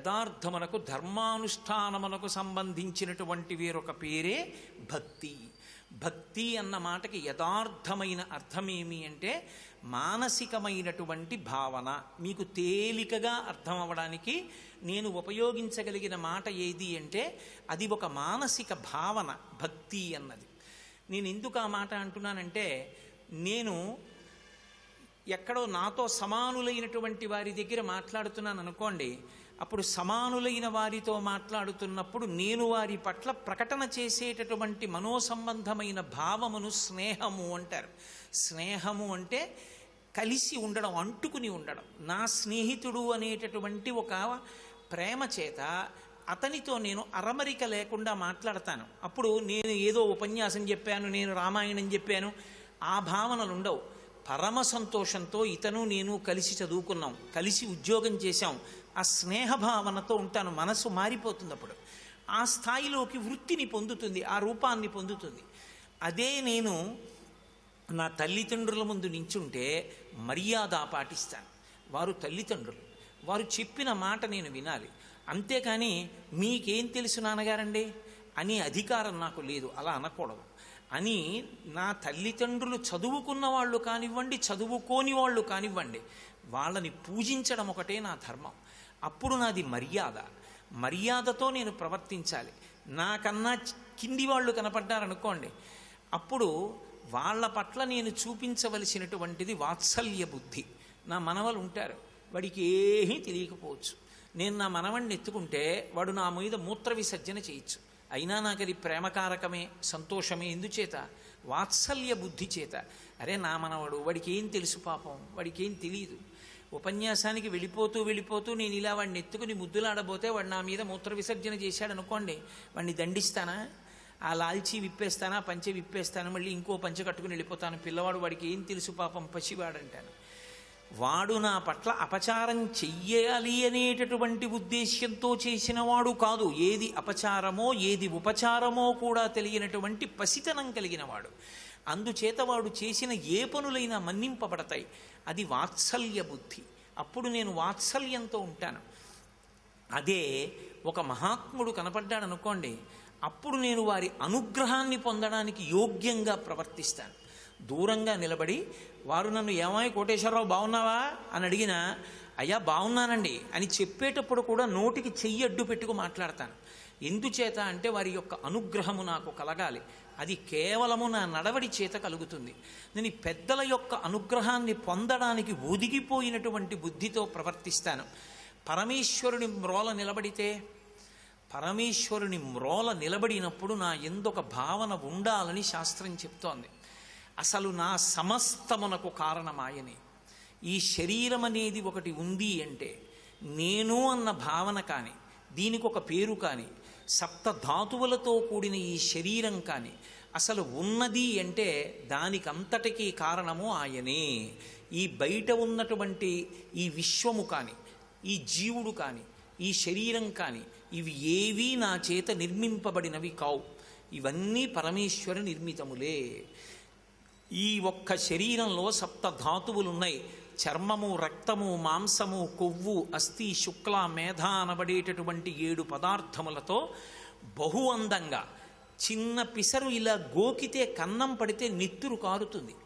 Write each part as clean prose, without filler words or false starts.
యథార్థమునకు ధర్మానుష్ఠానమునకు సంబంధించినటువంటి వేరొక పేరే భక్తి. భక్తి అన్న మాటకి యథార్థమైన అర్థమేమి అంటే మానసికమైనటువంటి భావన. మీకు తేలికగా అర్థం అవ్వడానికి నేను ఉపయోగించగలిగిన మాట ఏది అంటే అది ఒక మానసిక భావన భక్తి అన్నది. నేను ఎందుకు ఆ మాట అంటున్నానంటే, నేను ఎక్కడో నాతో సమానులైనటువంటి వారి దగ్గర మాట్లాడుతున్నాను అనుకోండి, అప్పుడు సమానులైన వారితో మాట్లాడుతున్నప్పుడు నేను వారి పట్ల ప్రకటన చేసేటటువంటి మనోసంబంధమైన భావమును స్నేహము అంటారు. స్నేహము అంటే కలిసి ఉండడం, అంటుకుని ఉండడం. నా స్నేహితుడు అనేటటువంటి ఒక ప్రేమ చేత అతనితో నేను అరమరిక లేకుండా మాట్లాడతాను. అప్పుడు నేను ఏదో ఉపన్యాసం చెప్పాను, నేను రామాయణం చెప్పాను, ఆ భావనలు ఉండవు. పరమ సంతోషంతో ఇతను నేను కలిసి చదువుకున్నాం, కలిసి ఉద్యోగం చేశాం, ఆ స్నేహభావనతో ఉంటాను. మనసు మారిపోతుంది. అప్పుడు ఆ స్థాయిలోకి వృత్తిని పొందుతుంది, ఆ రూపాన్ని పొందుతుంది. అదే నేను నా తల్లిదండ్రుల ముందు నించుంటే మర్యాద పాటిస్తాను. వారు తల్లిదండ్రులు, వారు చెప్పిన మాట నేను వినాలి. అంతేకాని మీకేం తెలుసు నాన్నగారండి అనే అధికారం నాకు లేదు, అలా అనకూడదు అని. నా తల్లిదండ్రులు చదువుకున్న వాళ్ళు కానివ్వండి, చదువుకోని వాళ్ళు కానివ్వండి, వాళ్ళని పూజించడం ఒకటే నా ధర్మం. అప్పుడు నాది మర్యాద. మర్యాదతో నేను ప్రవర్తించాలి. నాకన్నా కింది వాళ్ళు కనపడ్డారనుకోండి, అప్పుడు వాళ్ళ పట్ల నేను చూపించవలసినటువంటిది వాత్సల్య బుద్ధి. నా మనవలు ఉంటారు, వాడికి ఏమీ తెలియకపోవచ్చు. నేను నా మనవణ్ణి ఎత్తుకుంటే వాడు నా మీద మూత్ర విసర్జన చేయొచ్చు, అయినా నాకు అది ప్రేమకారకమే, సంతోషమే. ఎందుచేత? వాత్సల్య బుద్ధి చేత. అరే నా మనవడు, వాడికి ఏం తెలుసు పాపం, వాడికి ఏం తెలియదు. ఉపన్యాసానికి వెళ్ళిపోతూ నేను ఇలా వాడిని ఎత్తుకుని ముద్దులాడబోతే వాడు నా మీద మూత్ర విసర్జన చేశాడు అనుకోండి, వాడిని దండిస్తానా? ఆ లాల్చీ విప్పేస్తానా, పంచె విప్పేస్తాను, మళ్ళీ ఇంకో పంచె కట్టుకుని వెళ్ళిపోతాను. పిల్లవాడు, వాడికి ఏం తెలుసు పాపం, పసివాడంటాను. వాడు నా పట్ల అపచారం చెయ్యాలి అనేటటువంటి ఉద్దేశ్యంతో చేసిన వాడు కాదు. ఏది అపచారమో ఏది ఉపచారమో కూడా తెలియనటువంటి పసితనం కలిగిన వాడు. అందుచేత వాడు చేసిన ఏ పనులైనా మన్నింపబడతాయి. అది వాత్సల్య బుద్ధి. అప్పుడు నేను వాత్సల్యంతో ఉంటాను. అదే ఒక మహాత్ముడు కనపడ్డాడు అనుకోండి, అప్పుడు నేను వారి అనుగ్రహాన్ని పొందడానికి యోగ్యంగా ప్రవర్తిస్తాను. దూరంగా నిలబడి వారు నన్ను ఏమాయి కోటేశ్వరరావు బాగున్నావా అని అడిగినా, అయ్యా బాగున్నానండి అని చెప్పేటప్పుడు కూడా నోటికి చెయ్యి అడ్డు పెట్టుకు మాట్లాడతాను. ఎందుచేత అంటే వారి యొక్క అనుగ్రహము నాకు కలగాలి. అది కేవలము నా నడవడి చేత కలుగుతుంది. నేను ఈ పెద్దల యొక్క అనుగ్రహాన్ని పొందడానికి ఒదిగిపోయినటువంటి బుద్ధితో ప్రవర్తిస్తాను. పరమేశ్వరుని మ్రోల నిలబడితే, పరమేశ్వరుని మ్రోల నిలబడినప్పుడు నా ఎందొక భావన ఉండాలని శాస్త్రం చెప్తోంది. అసలు నా సమస్తమునకు కారణమాయనే. ఈ శరీరం అనేది ఒకటి ఉంది అంటే, నేను అన్న భావన కానీ, దీనికి ఒక పేరు కానీ, సప్త ధాతువులతో కూడిన ఈ శరీరం కానీ అసలు ఉన్నది అంటే దానికంతటికీ కారణము ఆయనే. ఈ బయట ఉన్నటువంటి ఈ విశ్వము కానీ, ఈ జీవుడు కానీ, ఈ శరీరం కానీ, ఇవి ఏవీ నా చేత నిర్మింపబడినవి కావు. ఇవన్నీ పరమేశ్వర నిర్మితములే. ఈ ఒక్క శరీరంలో సప్త ధాతువులు ఉన్నాయి. చర్మము, రక్తము, మాంసము, కొవ్వు, అస్థి, శుక్ల, మేధ అనబడేటటువంటి 7 పదార్థములతో బహు అందంగా చిన్న పిసరు ఇలా గోకితే కన్నం పడితే నెత్తురు కారుతుంది.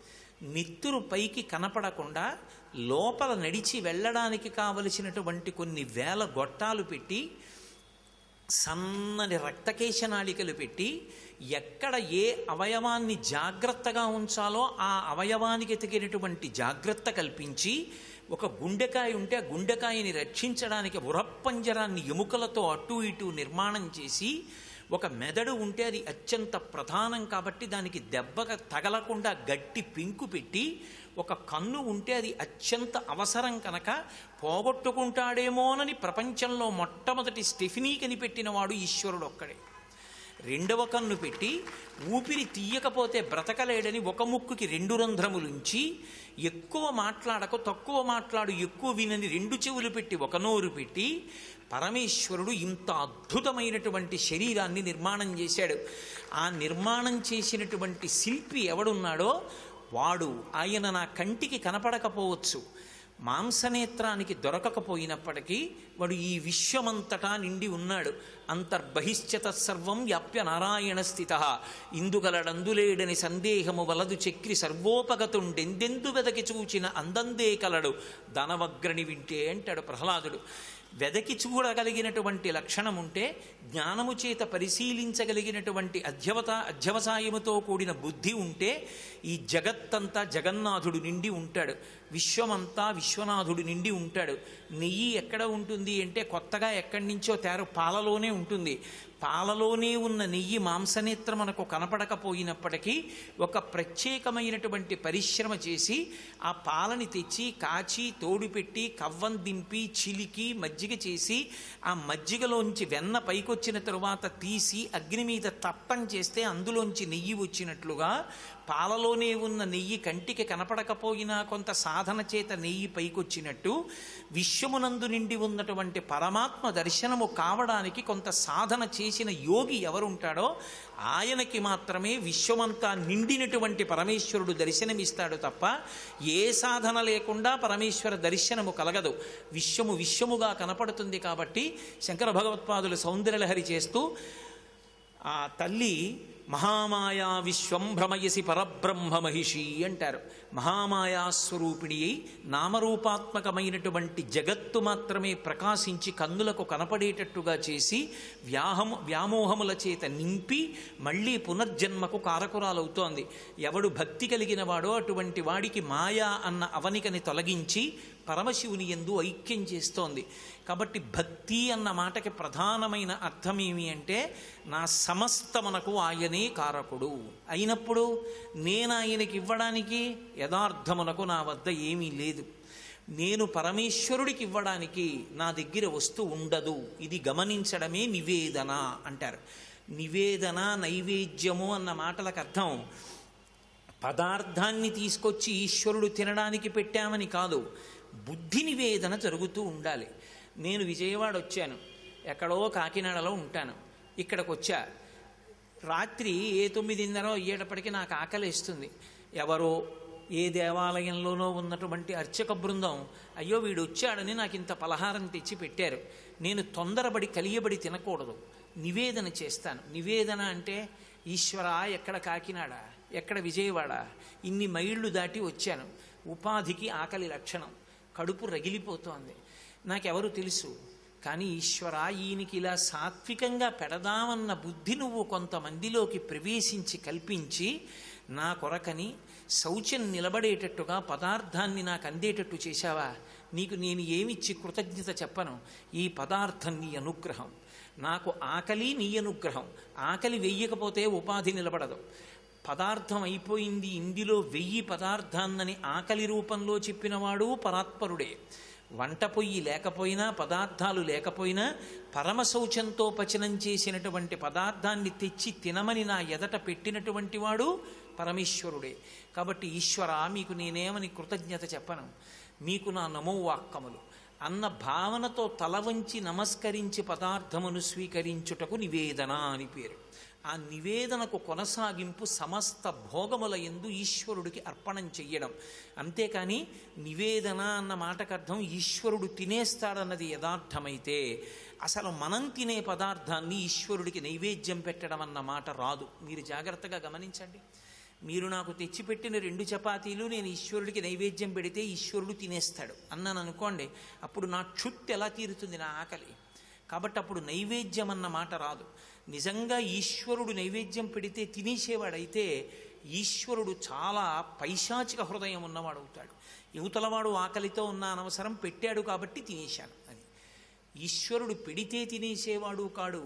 నెత్తురు పైకి కనపడకుండా లోపల నడిచి వెళ్ళడానికి కావలసినటువంటి కొన్ని వేల గొట్టాలు పెట్టి, సన్నని రక్తకేశనాళికలు పెట్టి, ఎక్కడ ఏ అవయవాన్ని జాగ్రత్తగా ఉంచాలో ఆ అవయవానికి తగినటువంటి జాగ్రత్త కల్పించి, ఒక గుండెకాయ ఉంటే ఆ గుండెకాయని రక్షించడానికి ఉరప్పంజరాన్ని ఎముకలతో అటు ఇటు నిర్మాణం చేసి, ఒక మెదడు ఉంటే అది అత్యంత ప్రధానం కాబట్టి దానికి దెబ్బగా తగలకుండా గట్టి పెంకు పెట్టి, ఒక కన్ను ఉంటే అది అత్యంత అవసరం కనుక పోగొట్టుకుంటాడేమోనని ప్రపంచంలో మొట్టమొదటి స్టెఫినీ కనిపెట్టినవాడు ఈశ్వరుడు ఒక్కడే. 2వ కన్ను పెట్టి ఊపిరి తీయకపోతే బ్రతకలేడని ఒక ముక్కుకి 2 రంధ్రములుంచి, ఎక్కువ మాట్లాడక తక్కువ మాట్లాడు ఎక్కువ వినని 2 చెవులు పెట్టి ఒక నోరు పెట్టి పరమేశ్వరుడు ఇంత అద్భుతమైనటువంటి శరీరాన్ని నిర్మాణం చేశాడు. ఆ నిర్మాణం చేసినటువంటి శిల్పి ఎవడున్నాడో వాడు, ఆయన నా కంటికి కనపడకపోవచ్చు, మాంసనేత్రానికి దొరకకపోయినప్పటికీ వాడు ఈ విశ్వమంతటా నిండి ఉన్నాడు. అంతర్బహిశ్చత సర్వం వ్యాప్య నారాయణ స్థిత, ఇందుగలడందులేడని సందేహము వలదు చక్రి సర్వోపగతుండెందెందు వెదకి చూచిన అందందే కలడు దానవగ్రణి వింటే అంటాడు ప్రహ్లాదుడు. వెదకి చూడగలిగినటువంటి లక్షణం ఉంటే, జ్ఞానము చేత పరిశీలించగలిగినటువంటి అధ్యవసాయముతో కూడిన బుద్ధి ఉంటే ఈ జగత్తంతా జగన్నాథుడు నిండి ఉంటాడు, విశ్వమంతా విశ్వనాథుడు నిండి ఉంటాడు. నెయ్యి ఎక్కడ ఉంటుంది అంటే కొత్తగా ఎక్కడి నుంచో పాలలోనే ఉంటుంది. పాలలోనే ఉన్న నెయ్యి మాంసనేత్రం మనకు కనపడకపోయినప్పటికీ ఒక ప్రత్యేకమైనటువంటి పరిశ్రమ చేసి ఆ పాలని తెచ్చి కాచి తోడుపెట్టి కవ్వం దింపి చిలికి మజ్జిగ చేసి ఆ మజ్జిగలోంచి వెన్న పైకొచ్చిన తరువాత తీసి అగ్ని మీద తప్పం చేస్తే అందులోంచి నెయ్యి వచ్చినట్లుగా, పాలలోనే ఉన్న నెయ్యి కంటికి కనపడకపోయినా కొంత సాధన చేత నెయ్యి పైకొచ్చినట్టు, విశ్వమునందు నిండి ఉన్నటువంటి పరమాత్మ దర్శనము కావడానికి కొంత సాధన చేసిన యోగి ఎవరుంటాడో ఆయనకి మాత్రమే విశ్వమంతా నిండినటువంటి పరమేశ్వరుడు దర్శనమిస్తాడు తప్ప ఏ సాధన లేకుండా పరమేశ్వర దర్శనము కలగదు. విశ్వము విశ్వముగా కనపడుతుంది. కాబట్టి శంకర భగవత్పాదులు సౌందర్యలహరి చేస్తూ ఆ తల్లి మహామాయా విశ్వం భ్రమయసి పరబ్రహ్మ మహిషి అంటారు. మహామాయాస్వరూపిణి అయి నామరూపాత్మకమైనటువంటి జగత్తు మాత్రమే ప్రకాశించి కన్నులకు కనపడేటట్టుగా చేసి వ్యామోహముల చేత నింపి మళ్ళీ పునర్జన్మకు కారకురాలవుతోంది. ఎవడు భక్తి కలిగిన వాడో అటువంటి వాడికి మాయా అన్న అవనికని తొలగించి పరమశివుని యందు ఐక్యం చేస్తోంది. కాబట్టి భక్తి అన్న మాటకి ప్రధానమైన అర్థం ఏమి అంటే, నా సమస్తమునకు ఆయనే కారకుడు అయినప్పుడు నేను ఆయనకి ఇవ్వడానికి యథార్థమునకు నా వద్ద ఏమీ లేదు. నేను పరమేశ్వరుడికి ఇవ్వడానికి నా దగ్గర వస్తువు ఉండదు. ఇది గమనించడమే నివేదన అంటారు. నివేదన నైవేద్యము అన్న మాటలకు అర్థం పదార్థాన్ని తీసుకొచ్చి ఈశ్వరుడు తినడానికి పెట్టామని కాదు, బుద్ధి నివేదన జరుగుతూ ఉండాలి. నేను విజయవాడ వచ్చాను, ఎక్కడో కాకినాడలో ఉంటాను, ఇక్కడికి వచ్చా, రాత్రి 9:30 అయ్యేటప్పటికీ నాకు ఆకలిస్తుంది. ఎవరో ఏ దేవాలయంలోనో ఉన్నటువంటి అర్చక బృందం అయ్యో వీడు వచ్చాడని నాకు ఇంత పలహారం తెచ్చి పెట్టారు. నేను తొందరపడి కలియబడి తినకూడదు, నివేదన చేస్తాను. నివేదన అంటే ఈశ్వర ఎక్కడ కాకినాడ, ఎక్కడ విజయవాడ, ఇన్ని మైళ్ళు దాటి వచ్చాను, ఉపాధికి ఆకలి లక్షణం, కడుపు రగిలిపోతోంది, నాకెవరు తెలుసు, కానీ ఈశ్వర ఈయనకి ఇలా సాత్వికంగా పెడదామన్న బుద్ధి నువ్వు కొంతమందిలోకి ప్రవేశించి కల్పించి నా కొరకని శౌచం నిలబడేటట్టుగా పదార్థాన్ని నాకు అందేటట్టు చేశావా? నీకు నేను ఏమిచ్చి కృతజ్ఞత చెప్పను? ఈ పదార్థం నీ అనుగ్రహం, నాకు ఆకలి నీ అనుగ్రహం. ఆకలి వెయ్యకపోతే ఉపాధి నిలబడదు. పదార్థం అయిపోయింది, ఇందులో 1000 పదార్థాన్నని ఆకలి రూపంలో చెప్పినవాడు పరాత్పరుడే. వంట పొయ్యి లేకపోయినా, పదార్థాలు లేకపోయినా, పరమశౌచంతో పచనం చేసినటువంటి పదార్థాన్ని తెచ్చి తినమని నా ఎదట పెట్టినటువంటి వాడు పరమేశ్వరుడే. కాబట్టి ఈశ్వర మీకు నేనేమని కృతజ్ఞత చెప్పను, మీకు నా నమోవాక్కములు అన్న భావనతో తల వంచి నమస్కరించి పదార్థమును స్వీకరించుటకు నివేదన అని పేరు. ఆ నివేదనకు కొనసాగింపు సమస్త భోగముల యందు ఈశ్వరుడికి అర్పణం చెయ్యడం. అంతేకాని నివేదన అన్న మాటకు అర్థం ఈశ్వరుడు తినేస్తాడన్నది యథార్థమైతే అసలు మనం తినే పదార్థాన్ని ఈశ్వరుడికి నైవేద్యం పెట్టడం అన్న మాట రాదు. మీరు జాగ్రత్తగా గమనించండి. మీరు నాకు తెచ్చిపెట్టిన 2 చపాతీలు నేను ఈశ్వరుడికి నైవేద్యం పెడితే ఈశ్వరుడు తినేస్తాడు అన్నాను అనుకోండి, అప్పుడు నా క్షుత్తు ఎలా తీరుతుంది, నా ఆకలి? కాబట్టి అప్పుడు నైవేద్యం అన్న మాట రాదు. నిజంగా ఈశ్వరుడు నైవేద్యం పెడితే తినేసేవాడైతే ఈశ్వరుడు చాలా పైశాచిక హృదయం ఉన్నవాడవుతాడు. యువతలవాడు ఆకలితో ఉన్న అనవసరం, పెట్టాడు కాబట్టి తినేశాను అని. ఈశ్వరుడు పెడితే తినేసేవాడు కాడు,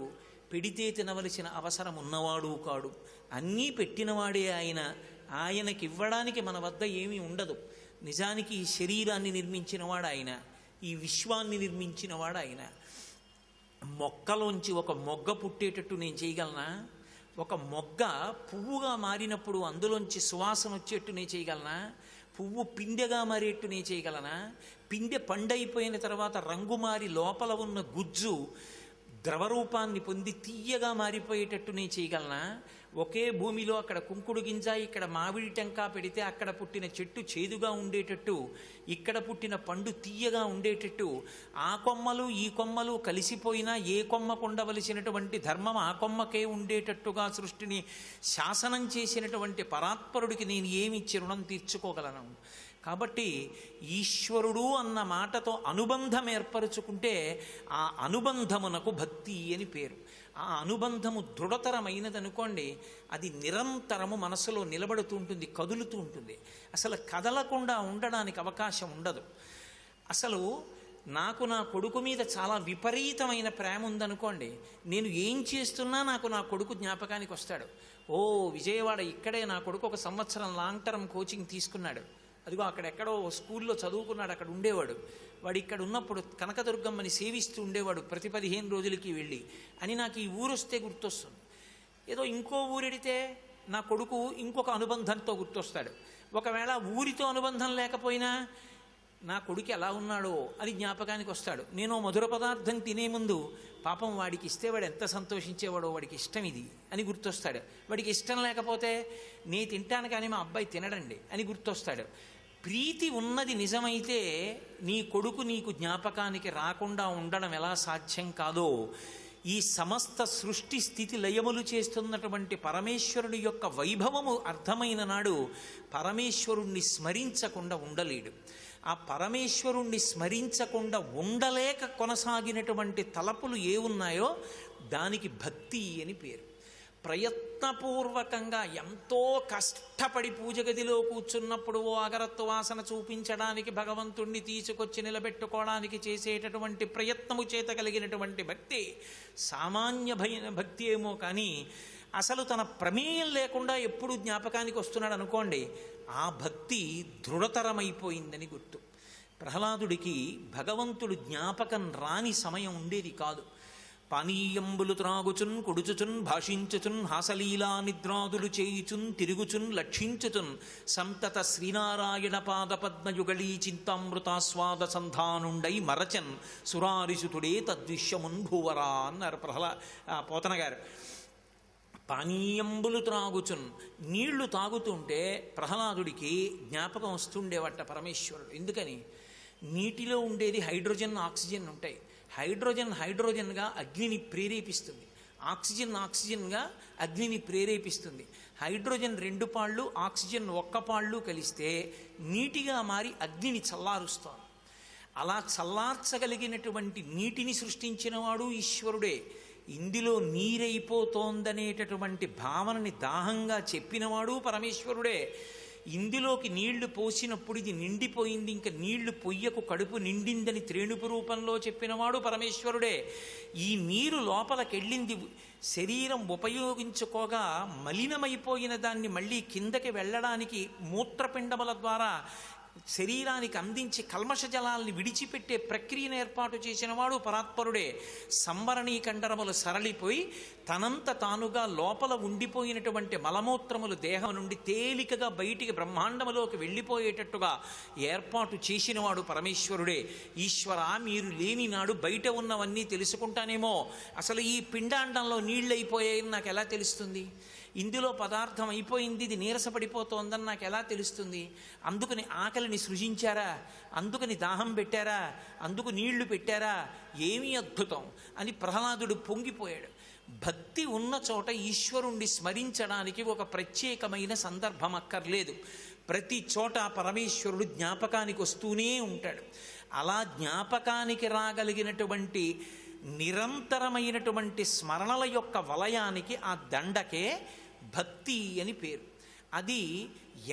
పెడితే తినవలసిన అవసరం ఉన్నవాడు కాడు. అన్నీ పెట్టినవాడే ఆయన. ఆయనకి ఇవ్వడానికి మన వద్ద ఏమీ ఉండదు. నిజానికి ఈ శరీరాన్ని నిర్మించినవాడు ఆయన, ఈ విశ్వాన్ని నిర్మించినవాడు ఆయన. మొక్కలోంచి ఒక మొగ్గ పుట్టేటట్టు నేను చేయగలనా? ఒక మొగ్గ పువ్వుగా మారినప్పుడు అందులోంచి సువాసన వచ్చేట్టు నేను చేయగలనా? పువ్వు పిండెగా మారేట్టు నేను చేయగలనా? పిండె పండైపోయిన తర్వాత రంగు మారి లోపల ఉన్న గుజ్జు ద్రవరూపాన్ని పొంది తీయగా మారిపోయేటట్టు నేను చేయగలనా? ఒకే భూమిలో అక్కడ కుంకుడు గింజ ఇక్కడ మామిడి టెంక పెడితే అక్కడ పుట్టిన చెట్టు చేదుగా ఉండేటట్టు, ఇక్కడ పుట్టిన పండు తీయగా ఉండేటట్టు, ఆ కొమ్మలు ఈ కొమ్మలు కలిసిపోయినా ఏ కొమ్మకు ఉండవలసినటువంటి ధర్మం ఆ కొమ్మకే ఉండేటట్టుగా సృష్టిని శాసనం చేసినటువంటి పరాత్పరుడికి నేను ఏమిచ్చి రుణం తీర్చుకోగలను? కాబట్టి ఈశ్వరుడు అన్న మాటతో అనుబంధం ఏర్పరచుకుంటే ఆ అనుబంధమునకు భక్తి అని పేరు. ఆ అనుబంధము దృఢతరమైనదనుకోండి, అది నిరంతరము మనసులో నిలబడుతూ ఉంటుంది, కదులుతూ ఉంటుంది. అసలు కదలకుండా ఉండడానికి అవకాశం ఉండదు. అసలు నాకు నా కొడుకు మీద చాలా విపరీతమైన ప్రేమ ఉందనుకోండి, నేను ఏం చేస్తున్నా నాకు నా కొడుకు జ్ఞాపకానికి వస్తాడు. ఓ విజయవాడ ఇక్కడే నా కొడుకు 1 సంవత్సరం లాంగ్ టర్మ్ కోచింగ్ తీసుకున్నాడు, అదిగో అక్కడెక్కడో స్కూల్లో చదువుకున్నాడు, అక్కడ ఉండేవాడు, వాడు ఇక్కడ ఉన్నప్పుడు కనకదుర్గమ్మని సేవిస్తూ ఉండేవాడు ప్రతి 15 రోజులకి వెళ్ళి అని నాకు ఈ ఊరు వస్తే గుర్తొస్తుంది. ఏదో ఇంకో ఊరెడితే నా కొడుకు ఇంకొక అనుబంధంతో గుర్తొస్తాడు. ఒకవేళ ఊరితో అనుబంధం లేకపోయినా నా కొడుకు ఎలా ఉన్నాడో అని జ్ఞాపకానికి వస్తాడు. నేను మధుర పదార్థం తినే ముందు పాపం వాడికి ఇస్తే వాడు ఎంత సంతోషించేవాడో, వాడికి ఇష్టం ఇది అని గుర్తొస్తాడు. వాడికి ఇష్టం లేకపోతే నీ తింటాను కానీ మా అబ్బాయి తినడండి అని గుర్తొస్తాడు. ప్రీతి ఉన్నది నిజమైతే నీ కొడుకు నీకు జ్ఞాపకానికి రాకుండా ఉండడం ఎలా సాధ్యం కాదో, ఈ సమస్త సృష్టి స్థితి లయములు చేస్తున్నటువంటి పరమేశ్వరుని యొక్క వైభవము అర్థమైన నాడు పరమేశ్వరుణ్ణి స్మరించకుండా ఉండలేడు. ఆ పరమేశ్వరుణ్ణి స్మరించకుండా ఉండలేక కొనసాగినటువంటి తలపులు ఏ ఉన్నాయో దానికి భక్తి అని పేరు. ప్రయత్నపూర్వకంగా ఎంతో కష్టపడి పూజ గదిలో కూర్చున్నప్పుడు ఓ అగరత్తు వాసన చూపించడానికి భగవంతుణ్ణి తీసుకొచ్చి నిలబెట్టుకోవడానికి చేసేటటువంటి ప్రయత్నము చేత కలిగినటువంటి భక్తి సామాన్యమైన భక్తి ఏమో కానీ అసలు తన ప్రమేయం లేకుండా ఎప్పుడు జ్ఞాపకానికి వస్తున్నాడు అనుకోండి, ఆ భక్తి దృఢతరమైపోయిందని గుర్తు. ప్రహ్లాదుడికి భగవంతుడు జ్ఞాపకం రాని సమయం ఉండేది కాదు. పానీయంబులు త్రాగుచున్ కుడుచుచున్ భాషించుచున్ హాసలీలా నిద్రాదులు చేయుచున్ తిరుగుచున్ లక్షించుచున్ సంతత శ్రీనారాయణ పాద పద్మయుగళీ చింతామృతాస్వాద సంధానుండై మరచన్ సురారిసుతుడే తద్విశ్యమున్ భూవరా అన్నారు పోతన గారు. పానీయంబులు త్రాగుచున్, నీళ్లు తాగుతుంటే ప్రహ్లాదుడికి జ్ఞాపకం వస్తుండేవట పరమేశ్వరుడు. ఎందుకని? నీటిలో ఉండేది హైడ్రోజన్ ఆక్సిజన్ ఉంటాయి. హైడ్రోజన్గా అగ్నిని ప్రేరేపిస్తుంది, ఆక్సిజన్గా అగ్నిని ప్రేరేపిస్తుంది. హైడ్రోజన్ 2 పాళ్ళు ఆక్సిజన్ 1 పాళ్ళు కలిస్తే నీటిగా మారి అగ్నిని చల్లారుస్తోంది. అలా చల్లార్చగలిగినటువంటి నీటిని సృష్టించినవాడు ఈశ్వరుడే. ఇందులో నీరైపోతోందనేటటువంటి భావనని దాహంగా చెప్పినవాడు పరమేశ్వరుడే. ఇందులోకి నీళ్లు పోసినప్పుడు ఇది నిండిపోయింది, ఇంకా నీళ్లు పొయ్యకు కడుపు నిండిందని త్రేణుపు రూపంలో చెప్పినవాడు పరమేశ్వరుడే. ఈ నీరు లోపలికెళ్ళింది, శరీరం ఉపయోగించుకోగా మలినమైపోయిన దాన్ని మళ్ళీ కిందకి వెళ్ళడానికి మూత్రపిండముల ద్వారా శరీరానికి అందించి కల్మష జలాల్ని విడిచిపెట్టే ప్రక్రియను ఏర్పాటు చేసినవాడు పరాత్పరుడే. సంవరణీ కండరములు సరళిపోయి తనంత తానుగా లోపల ఉండిపోయినటువంటి మలమూత్రములు దేహం నుండి తేలికగా బయటికి బ్రహ్మాండములోకి వెళ్ళిపోయేటట్టుగా ఏర్పాటు చేసినవాడు పరమేశ్వరుడే. ఈశ్వర, మీరు లేని నాడు బయట ఉన్నవన్నీ తెలుసుకుంటానేమో, అసలు ఈ పిండాండంలో నీళ్ళు అయిపోయాయని నాకు ఎలా తెలుస్తుంది? ఇందులో పదార్థం అయిపోయింది, ఇది నీరసపడిపోతోందని నాకు ఎలా తెలుస్తుంది? అందుకని ఆకలిని సృజించారా? అందుకని దాహం పెట్టారా? అందుకు నీళ్లు పెట్టారా? ఏమీ అద్భుతం అని ప్రహ్లాదుడు పొంగిపోయాడు. భక్తి ఉన్న చోట ఈశ్వరుణ్ణి స్మరించడానికి ఒక ప్రత్యేకమైన సందర్భం అక్కర్లేదు. ప్రతి చోట పరమేశ్వరుడు జ్ఞాపకానికి వస్తూనే ఉంటాడు. అలా జ్ఞాపకానికి రాగలిగినటువంటి నిరంతరమైనటువంటి స్మరణల యొక్క వలయానికి, ఆ దండకే భక్తి అని పేరు. అది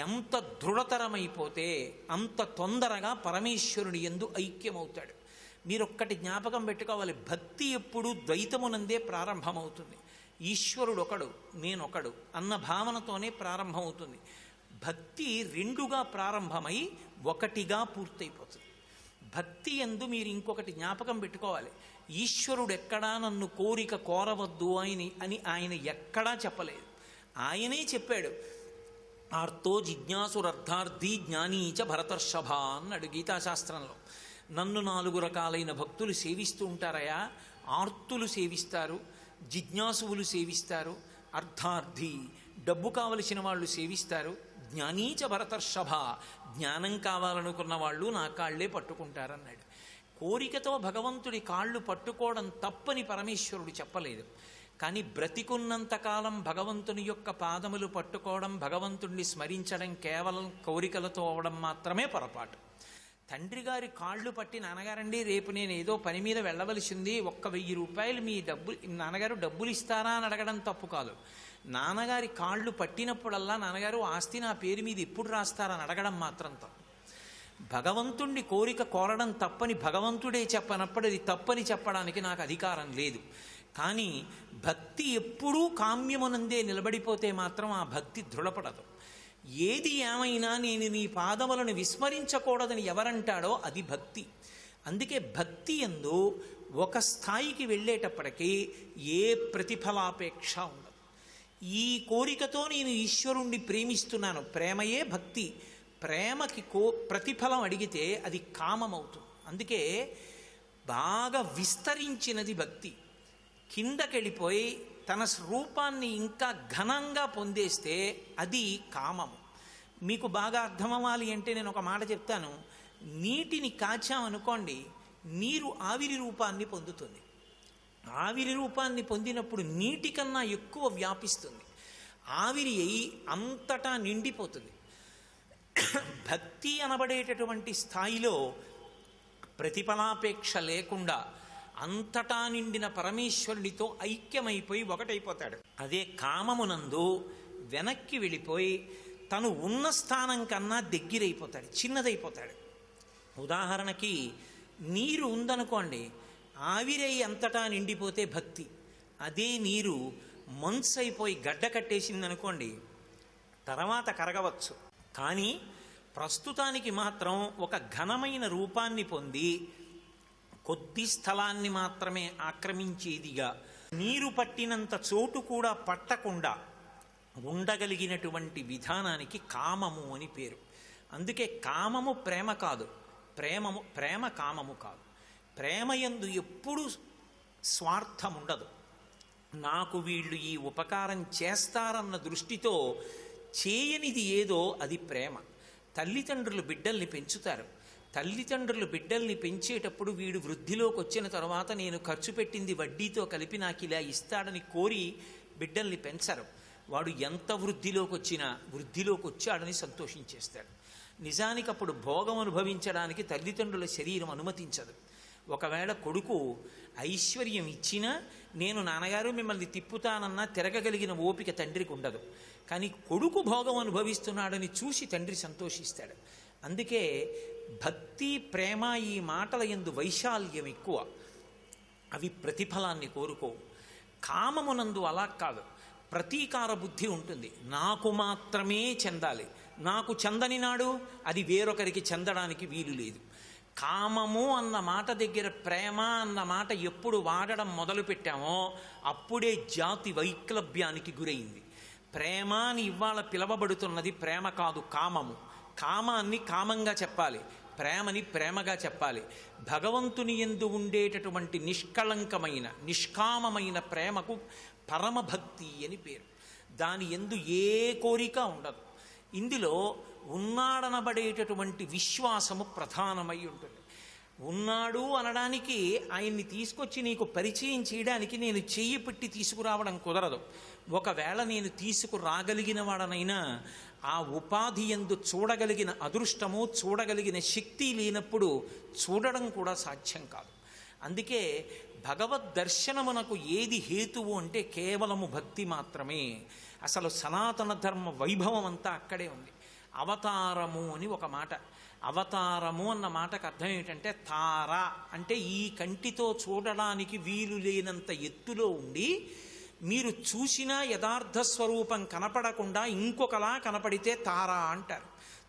ఎంత దృఢతరమైపోతే అంత తొందరగా పరమేశ్వరుని యందు ఐక్యమవుతాడు. మీరొక్కటి జ్ఞాపకం పెట్టుకోవాలి, భక్తి ఎప్పుడు ద్వైతమునందే ప్రారంభమవుతుంది. ఈశ్వరుడు ఒకడు, నేనొకడు అన్న భావనతోనే ప్రారంభమవుతుంది. భక్తి 2గా ప్రారంభమై 1గా పూర్తయిపోతుంది. భక్తి యందు మీరు ఇంకొకటి జ్ఞాపకం పెట్టుకోవాలి, ఈశ్వరుడు ఎక్కడా నన్ను కోరిక కోరవద్దు అని ఆయన ఎక్కడా చెప్పలేదు. ఆయనే చెప్పాడు, ఆర్తో జిజ్ఞాసురర్థార్థి జ్ఞానీచ భరతర్షభ అన్నాడు గీతాశాస్త్రంలో. నన్ను 4 రకాలైన భక్తులు సేవిస్తూ ఉంటారయా. ఆర్తులు సేవిస్తారు, జిజ్ఞాసువులు సేవిస్తారు, అర్థార్థి, డబ్బు కావలసిన వాళ్ళు సేవిస్తారు. జ్ఞానీచ భరతర్షభ, జ్ఞానం కావాలనుకున్న వాళ్ళు నా కాళ్లే పట్టుకుంటారన్నాడు. కోరికతో భగవంతుడి కాళ్ళు పట్టుకోవడం తప్పని పరమేశ్వరుడు చెప్పలేదు. కానీ బ్రతికున్నంతకాలం భగవంతుని యొక్క పాదములు పట్టుకోవడం, భగవంతుణ్ణి స్మరించడం కేవలం కోరికలతో అవడం మాత్రమే పొరపాటు. తండ్రి గారి కాళ్ళు పట్టి, నాన్నగారండి రేపు నేను ఏదో పని మీద వెళ్ళవలసింది, 1,000 రూపాయలు మీ నాన్నగారు డబ్బులు ఇస్తారా అని అడగడం తప్పు కాదు. నాన్నగారి కాళ్ళు పట్టినప్పుడల్లా, నాన్నగారు ఆస్తి నా పేరు మీద ఎప్పుడు రాస్తారని అడగడం మాత్రం తప్పు. భగవంతుణ్ణి కోరిక కోరడం తప్పని భగవంతుడే చెప్పనప్పుడు అది తప్పని చెప్పడానికి నాకు అధికారం లేదు. కానీ భక్తి ఎప్పుడూ కామ్యమునందే నిలబడిపోతే మాత్రం ఆ భక్తి దృఢపడదు. ఏది ఏమైనా నేను నీ పాదములను విస్మరించకూడదని ఎవరంటాడో అది భక్తి. అందుకే భక్తి యందు ఒక స్థాయికి వెళ్ళేటప్పటికీ ఏ ప్రతిఫలాపేక్ష ఉండదు. ఈ కోరికతో నేను ఈశ్వరుణ్ణి ప్రేమిస్తున్నాను, ప్రేమయే భక్తి. ప్రేమకి ప్రతిఫలం అడిగితే అది కామమవుతుంది. అందుకే బాగా విస్తరించినది భక్తి. కిందకెళ్ళిపోయి తన రూపాన్ని ఇంకా ఘనంగా పొందేస్తే అది కామము. మీకు బాగా అర్థమవ్వాలి అంటే నేను ఒక మాట చెప్తాను. నీటిని కాచామనుకోండి, నీరు ఆవిరి రూపాన్ని పొందుతుంది. ఆవిరి రూపాన్ని పొందినప్పుడు నీటి కన్నా ఎక్కువ వ్యాపిస్తుంది, ఆవిరి అయి అంతటా నిండిపోతుంది. భక్తి అనబడేటటువంటి స్థాయిలో ప్రతిఫలాపేక్ష లేకుండా అంతటా నిండిన పరమేశ్వరుడితో ఐక్యమైపోయి ఒకటైపోతాడు. అదే కామమునందు వెనక్కి వెళ్ళిపోయి తను ఉన్న స్థానం కన్నా దగ్గరైపోతాడు, చిన్నదైపోతాడు. ఉదాహరణకి నీరు ఉందనుకోండి, ఆవిరై అంతటా నిండిపోతే భక్తి. అదే నీరు మంచు అయిపోయి గడ్డ కట్టేసిందనుకోండి, తర్వాత కరగవచ్చు. కానీ ప్రస్తుతానికి మాత్రం ఒక ఘనమైన రూపాన్ని పొంది కొద్ది స్థలాన్ని మాత్రమే ఆక్రమించేదిగా, నీరు పట్టినంత చోటు కూడా పట్టకుండా ఉండగలిగినటువంటి విధానానికి కామము అని పేరు. అందుకే కామము ప్రేమ కాదు, ప్రేమ కామము కాదు. ప్రేమయందు ఎప్పుడూ స్వార్థం ఉండదు. నాకు వీళ్ళు ఈ ఉపకారం చేస్తారన్న దృష్టితో చేయనిది ఏదో అది ప్రేమ. తల్లిదండ్రులు బిడ్డల్ని పెంచుతారు. తల్లిదండ్రులు బిడ్డల్ని పెంచేటప్పుడు వీడు వృద్ధిలోకి వచ్చిన తర్వాత నేను ఖర్చు పెట్టింది వడ్డీతో కలిపి నాకు ఇలా ఇస్తాడని కోరి బిడ్డల్ని పెంచరు. వాడు ఎంత వృద్ధిలోకి వచ్చాడని సంతోషించేస్తాడు. నిజానికి అప్పుడు భోగం అనుభవించడానికి తల్లిదండ్రుల శరీరం అనుమతించదు. ఒకవేళ కొడుకు ఐశ్వర్యం ఇచ్చినా, నేను నాన్నగారు మిమ్మల్ని తిప్పుతానన్నా తిరగగలిగిన ఓపిక తండ్రికి ఉండదు. కానీ కొడుకు భోగం అనుభవిస్తున్నాడని చూసి తండ్రి సంతోషిస్తాడు. అందుకే భక్తి, ప్రేమ ఈ మాటల యందు వైశాల్యం ఎక్కువ. అవి ప్రతిఫలాన్ని కోరుకోవు. కామమునందు అలా కాదు, ప్రతీకార బుద్ధి ఉంటుంది. నాకు మాత్రమే చెందాలి, నాకు చెందని నాడు అది వేరొకరికి చెందడానికి వీలు లేదు. కామము అన్న మాట దగ్గర ప్రేమ అన్న మాట ఎప్పుడు వాడడం మొదలు పెట్టామో అప్పుడే జాతి వైక్లభ్యానికి గురైంది. ప్రేమ అని ఇవాళ పిలవబడుతున్నది ప్రేమ కాదు, కామము. కామాన్ని కామంగా చెప్పాలి, ప్రేమని ప్రేమగా చెప్పాలి. భగవంతుని యందు ఉండేటటువంటి నిష్కళంకమైన నిష్కామమైన ప్రేమకు పరమభక్తి అని పేరు. దాని యందు ఏ కోరిక ఉండదు. ఇందులో ఉన్నాడనబడేటటువంటి విశ్వాసము ప్రధానమై ఉంటుంది. ఉన్నాడు అనడానికి, ఆయన్ని తీసుకొచ్చి నీకు పరిచయం చేయడానికి నేను చెయ్యి పెట్టి తీసుకురావడం కుదరదు. ఒకవేళ నేను తీసుకురాగలిగిన వాడనైనా ఆ ఉపాధి యందు చూడగలిగిన అదృష్టము, చూడగలిగిన శక్తి లేనప్పుడు చూడడం కూడా సాధ్యం కాదు. అందుకే భగవద్ దర్శనమునకు ఏది హేతువు అంటే కేవలము భక్తి మాత్రమే. అసలు సనాతన ధర్మ వైభవం అంతా అక్కడే ఉంది. అవతారము అని ఒక మాట. అవతారము అన్న మాటకు అర్థం ఏమిటంటే తార అంటే ఈ కంటితో చూడడానికి వీలు లేనంత ఎత్తులో ఉండి మీరు చూసినా యథార్థ స్వరూపం కనపడకుండా ఇంకొకలా కనపడితే తార అంటారు.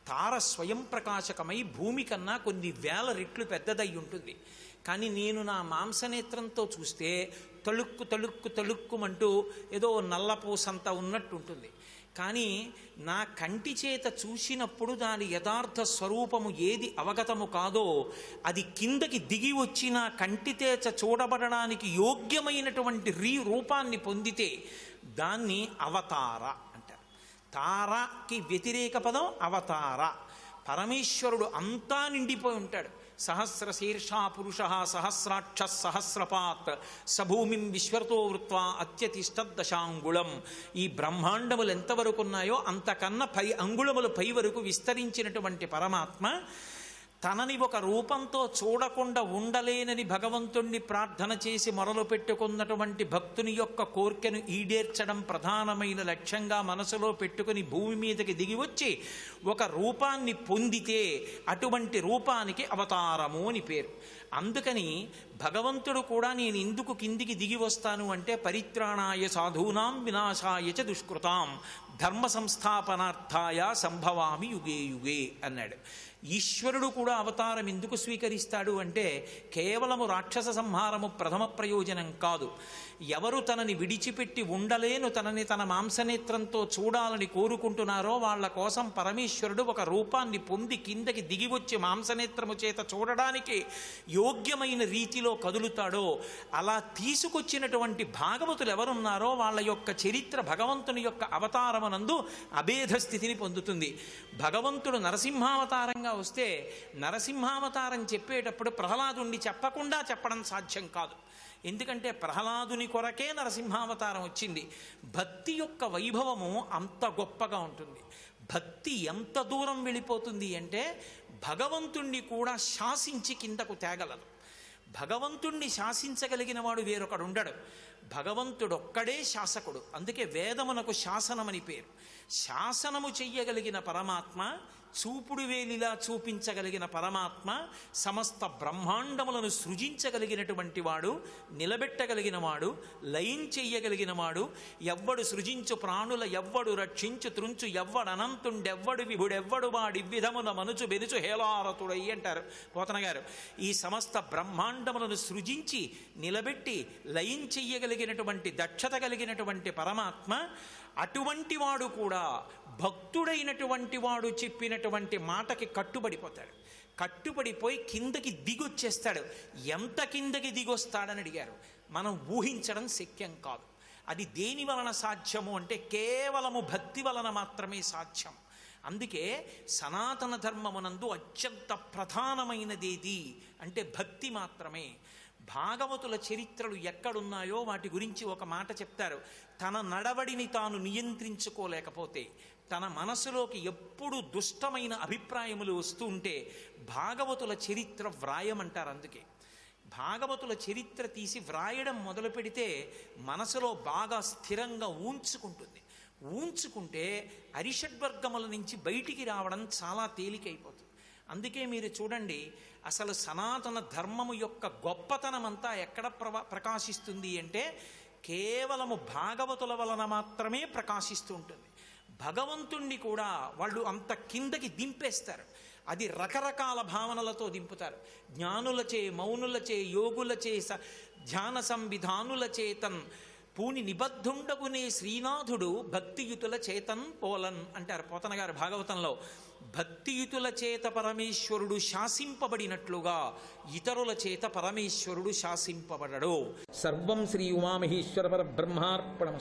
తార స్వయం ప్రకాశకమై భూమి కన్నా కొన్ని వేల రెట్లు పెద్దదై ఉంటుంది. కానీ నేను నా మాంసనేత్రంతో చూస్తే తళుక్కు తళుక్కుమంటూ ఏదో నల్లపూసంత ఉన్నట్టు ఉంటుంది. కానీ నా కంటి చేత చూసినప్పుడు దాని యథార్థ స్వరూపము ఏది అవగతము కాదో అది కిందకి దిగి వచ్చి నా కంటితేచ చూడబడడానికి యోగ్యమైనటువంటి రూపాన్ని పొందితే దాన్ని అవతార అంటారు. తారకి వ్యతిరేక పదం అవతార. పరమేశ్వరుడు అంతా నిండిపోయి ఉంటాడు. సహస్ర శీర్షా పురుష సహస్రాక్ష సహస్రపాత్ సభూమిం విశ్వతో వృత్వా అత్యతిష్టదశాంగుళం. ఈ బ్రహ్మాండములు ఎంతవరకు ఉన్నాయో అంతకన్నా 10 అంగుళములు పై వరకు విస్తరించినటువంటి పరమాత్మ తనని ఒక రూపంతో చూడకుండా ఉండలేనని భగవంతుణ్ణి ప్రార్థన చేసి మొరలు పెట్టుకున్నటువంటి భక్తుని యొక్క కోర్కెను ఈడేర్చడం ప్రధానమైన లక్ష్యంగా మనసులో పెట్టుకుని భూమి మీదకి దిగి వచ్చి ఒక రూపాన్ని పొందితే అటువంటి రూపానికి అవతారము అని పేరు. అందుకని భగవంతుడు కూడా నేను ఎందుకు కిందికి దిగి వస్తాను అంటే పరిత్రాణాయ సాధూనాం వినాశాయ చ దుష్కృతాం ధర్మ సంస్థాపనార్థాయ సంభవామి యుగే యుగే అన్నాడు. ఈశ్వరుడు కూడా అవతారం ఎందుకు స్వీకరిస్తాడు అంటే కేవలము రాక్షస సంహారము ప్రథమ ప్రయోజనం కాదు. ఎవరు తనని విడిచిపెట్టి ఉండలేను, తనని తన మాంసనేత్రంతో చూడాలని కోరుకుంటున్నారో వాళ్ళ కోసం పరమేశ్వరుడు ఒక రూపాన్ని పొంది కిందకి దిగి వచ్చి మాంసనేత్రము చేత చూడడానికి యోగ్యమైన రీతిలో కదులుతాడో అలా తీసుకొచ్చినటువంటి భాగవతులు ఎవరున్నారో వాళ్ళ యొక్క చరిత్ర భగవంతుని యొక్క అవతారమునందు అభేద స్థితిని పొందుతుంది. భగవంతుడు నరసింహావతారంగా వస్తే నరసింహావతారం చెప్పేటప్పుడు ప్రహ్లాదుని చెప్పకుండా చెప్పడం సాధ్యం కాదు. ఎందుకంటే ప్రహ్లాదుని కొరకే నరసింహావతారం వచ్చింది. భక్తి యొక్క వైభవము అంత గొప్పగా ఉంటుంది. భక్తి ఎంత దూరం వెళ్ళిపోతుంది అంటే భగవంతుణ్ణి కూడా శాసించి కిందకు తేగలదు. భగవంతుణ్ణి శాసించగలిగిన వాడు వేరొకడు ఉండడు. భగవంతుడొక్కడే శాసకుడు. అందుకే వేదమునకు శాసనమని పేరు. శాసనము చెయ్యగలిగిన పరమాత్మ, చూపుడు వేలిలా చూపించగలిగిన పరమాత్మ, సమస్త బ్రహ్మాండములను సృజించగలిగినటువంటి వాడు, నిలబెట్టగలిగిన వాడు, లయం చెయ్యగలిగిన వాడు, ఎవ్వడు సృజించు ప్రాణుల ఎవ్వడు రక్షించు త్రుంచు ఎవ్వడనంతుండెవ్వడు విభుడెవ్వడు వాడి విధమున మనుచు బెనుచు హేలారతుడై అంటారు పోతన గారు. ఈ సమస్త బ్రహ్మాండములను సృజించి నిలబెట్టి లయం చెయ్యగలిగినటువంటి దక్షత కలిగినటువంటి పరమాత్మ, అటువంటి వాడు కూడా భక్తుడైనటువంటి వాడు చెప్పినటువంటి మాటకి కట్టుబడిపోతాడు. కట్టుబడిపోయి కిందకి దిగొచ్చేస్తాడు. ఎంత కిందకి దిగొస్తాడని అడిగారు. మనం ఊహించడం శక్యం కాదు. అది దేని వలన సాధ్యము అంటే కేవలము భక్తి వలన మాత్రమే సాధ్యం. అందుకే సనాతన ధర్మమునందు అత్యంత ప్రధానమైనదేది అంటే భక్తి మాత్రమే. భాగవతుల చరిత్రలు ఎక్కడున్నాయో వాటి గురించి ఒక మాట చెప్తారు. తన నడవడిని తాను నియంత్రించుకోలేకపోతే, తన మనసులోకి ఎప్పుడు దుష్టమైన అభిప్రాయములు వస్తూ ఉంటే భాగవతుల చరిత్ర వ్రాయమంటారు. అందుకే భాగవతుల చరిత్ర తీసి వ్రాయడం మొదలు పెడితే మనసులో బాగా స్థిరంగా ఊంచుకుంటుంది. ఊంచుకుంటే అరిషడ్వర్గముల నుంచి బయటికి రావడం చాలా తేలికైపోతుంది. అందుకే మీరు చూడండి, అసలు సనాతన ధర్మము యొక్క గొప్పతనం అంతా ఎక్కడ ప్రకాశిస్తుంది అంటే కేవలము భాగవతుల వలన మాత్రమే ప్రకాశిస్తూ ఉంటుంది. భగవంతుణ్ణి కూడా వాళ్ళు అంత కిందకి దింపేస్తారు. అది రకరకాల భావనలతో దింపుతారు. జ్ఞానులచే, మౌనులచే, యోగులచే, ధ్యాన సంవిధానుల చేతన్ పూని నిబద్ధుండగునే శ్రీనాథుడు భక్తియుతుల చేతన్ పోలన్ అంటారు పోతన గారు భాగవతంలో. భక్తియుతుల చేత పరమేశ్వరుడు శాసింపబడినట్లుగా ఇతరుల చేత పరమేశ్వరుడు శాసింపబడడు. సర్వం శ్రీ ఉమామహేశ్వర పరబ్రహ్మార్పణమస్తు.